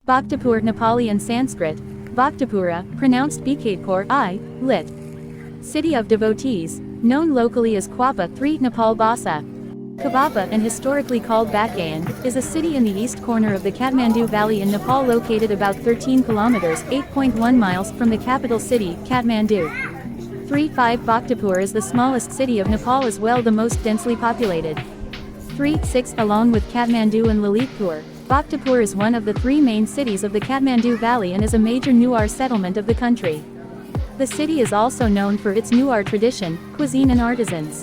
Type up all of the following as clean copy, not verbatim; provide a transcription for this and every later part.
Bhaktapur Nepali and Sanskrit, Bhaktapura, pronounced Bkadpur I, lit. City of Devotees, known locally as Kwapa 3 Nepal Bhasa. Kabapa, and historically called Batgayan, is a city in the east corner of the Kathmandu Valley in Nepal located about 13 kilometers (8.1 miles) from the capital city, Kathmandu. 3.5 Bhaktapur is the smallest city of Nepal as well the most densely populated. 3.6 Along with Kathmandu and Lalitpur, Bhaktapur is one of the three main cities of the Kathmandu Valley and is a major Newar settlement of the country. The city is also known for its Newar tradition, cuisine and artisans.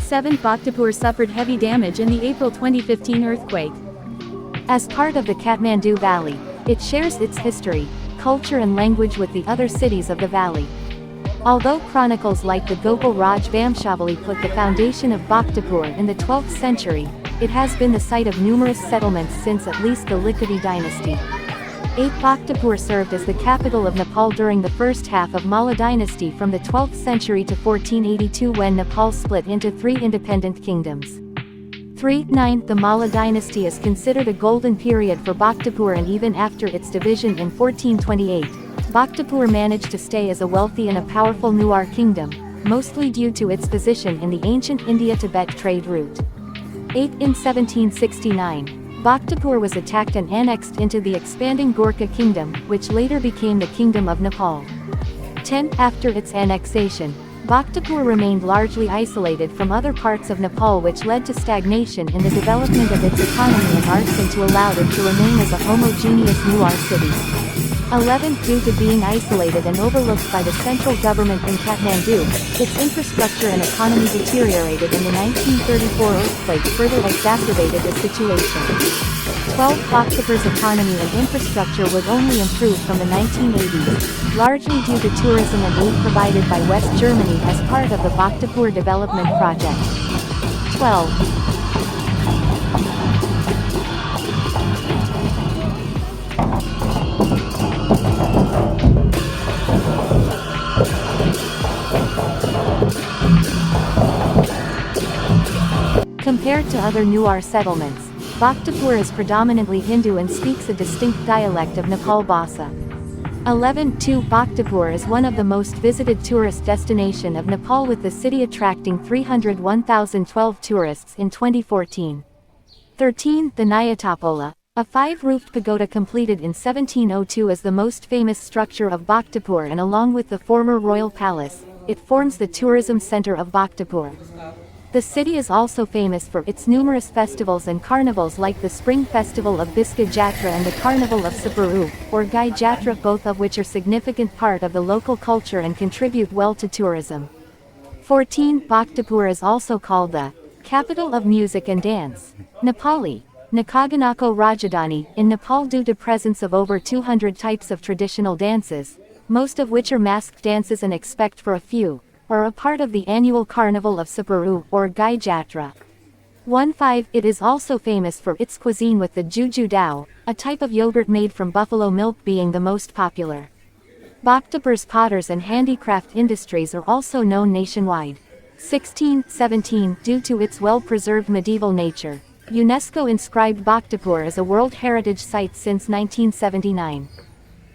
7 Bhaktapur suffered heavy damage in the April 2015 earthquake. As part of the Kathmandu Valley, it shares its history, culture and language with the other cities of the valley. Although chronicles like the Gopal Raj Vamshavali put the foundation of Bhaktapur in the 12th century, it has been the site of numerous settlements since at least the Likkudi dynasty. 8 Bhaktapur served as the capital of Nepal during the first half of Malla dynasty from the 12th century to 1482 when Nepal split into 3 independent kingdoms. 3.9 The Malla dynasty is considered a golden period for Bhaktapur, and even after its division in 1428, Bhaktapur managed to stay as a wealthy and a powerful Newar kingdom, mostly due to its position in the ancient India-Tibet trade route. 8 In 1769, Bhaktapur was attacked and annexed into the expanding Gorkha kingdom, which later became the Kingdom of Nepal. 10 After its annexation, Bhaktapur remained largely isolated from other parts of Nepal, which led to stagnation in the development of its economy and arts and to allow it to remain as a homogeneous Newar city. 11 Due to being isolated and overlooked by the central government in Kathmandu, its infrastructure and economy deteriorated, and the 1934 earthquake further exacerbated the situation. 12 Bhaktapur's economy and infrastructure would only improve from the 1980s, largely due to tourism and aid provided by West Germany as part of the Bhaktapur Development Project. 12. Compared to other Newar settlements, Bhaktapur is predominantly Hindu and speaks a distinct dialect of Nepal Bhasa. 11.2 Bhaktapur is one of the most visited tourist destination of Nepal, with the city attracting 301,012 tourists in 2014. 13 The Nyatapola, a 5-roofed pagoda completed in 1702, is the most famous structure of Bhaktapur, and along with the former royal palace, it forms the tourism center of Bhaktapur. The city is also famous for its numerous festivals and carnivals like the Spring Festival of Biska Jatra and the Carnival of Saparu, or Gai Jatra, both of which are significant part of the local culture and contribute well to tourism. 14 Bhaktapur is also called the capital of music and dance. Nepali, Nakaganako Rajadhani, in Nepal due to presence of over 200 types of traditional dances, most of which are masked dances and except for a few, are a part of the annual Carnival of Saparu, or Gai Jatra. 15 It is also famous for its cuisine, with the Juju Dao, a type of yogurt made from buffalo milk, being the most popular. Bhaktapur's potters and handicraft industries are also known nationwide. 17 Due to its well-preserved medieval nature, UNESCO inscribed Bhaktapur as a World Heritage Site since 1979.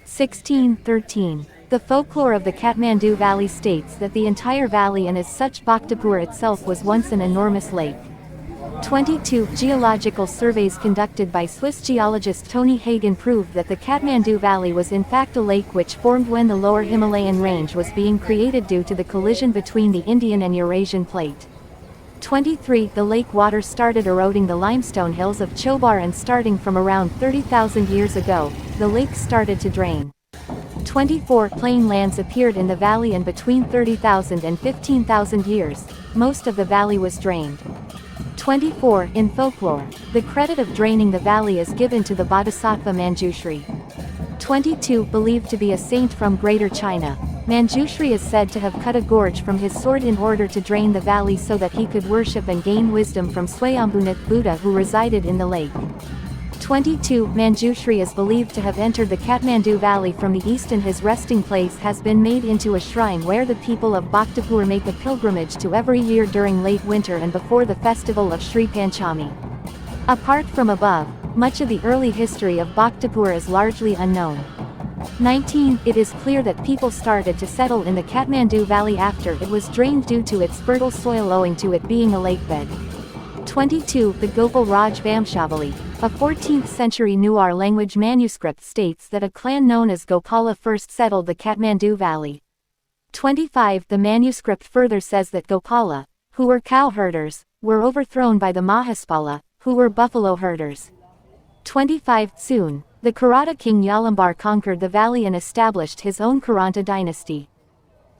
13 The folklore of the Kathmandu Valley states that the entire valley and as such Bhaktapur itself was once an enormous lake. 22 Geological surveys conducted by Swiss geologist Tony Hagen proved that the Kathmandu Valley was in fact a lake which formed when the lower Himalayan range was being created due to the collision between the Indian and Eurasian plate. 23 The lake water started eroding the limestone hills of Chobar, and starting from around 30,000 years ago, the lake started to drain. 24 Plain lands appeared in the valley, and between 30,000 and 15,000 years, most of the valley was drained. 24 In folklore, the credit of draining the valley is given to the Bodhisattva Manjushri. 22 Believed to be a saint from Greater China, Manjushri is said to have cut a gorge from his sword in order to drain the valley so that he could worship and gain wisdom from Swayambhunath Buddha, who resided in the lake. 22 Manjushri is believed to have entered the Kathmandu Valley from the east, and his resting place has been made into a shrine where the people of Bhaktapur make a pilgrimage to every year during late winter and before the festival of Sri Panchami. Apart from above, Much of the early history of Bhaktapur is largely unknown. 19. It is clear that people started to settle in the Kathmandu Valley after it was drained due to its fertile soil owing to it being a lakebed. 22. The Gopal Raj Vamshavali, a 14th century Newar language manuscript states that a clan known as Gopala first settled the Kathmandu Valley. 25. The manuscript further says that Gopala, who were cow herders, were overthrown by the Mahaspala, who were buffalo herders. 25. Soon, the Karatha king Yalambar conquered the valley and established his own Karatha dynasty.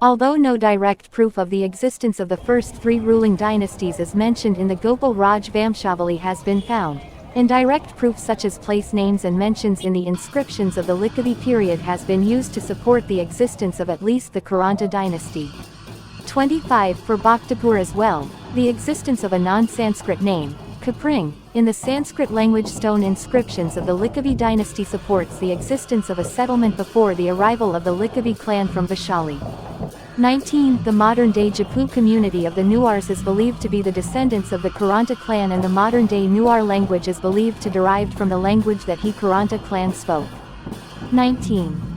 Although no direct proof of the existence of the first three ruling dynasties as mentioned in the Gopal Raj Vamshavali has been found, indirect proof such as place names and mentions in the inscriptions of the Likhavi period has been used to support the existence of at least the Karatha dynasty. 25. For Bhaktapur as well, the existence of a non-Sanskrit name, Kapring, in the Sanskrit language stone inscriptions of the Likhavi dynasty supports the existence of a settlement before the arrival of the Likhavi clan from Vaishali. 19. The modern-day Japu community of the Newars is believed to be the descendants of the Karatha clan, and the modern-day Newar language is believed to derived from the language that he Karatha clan spoke. 19.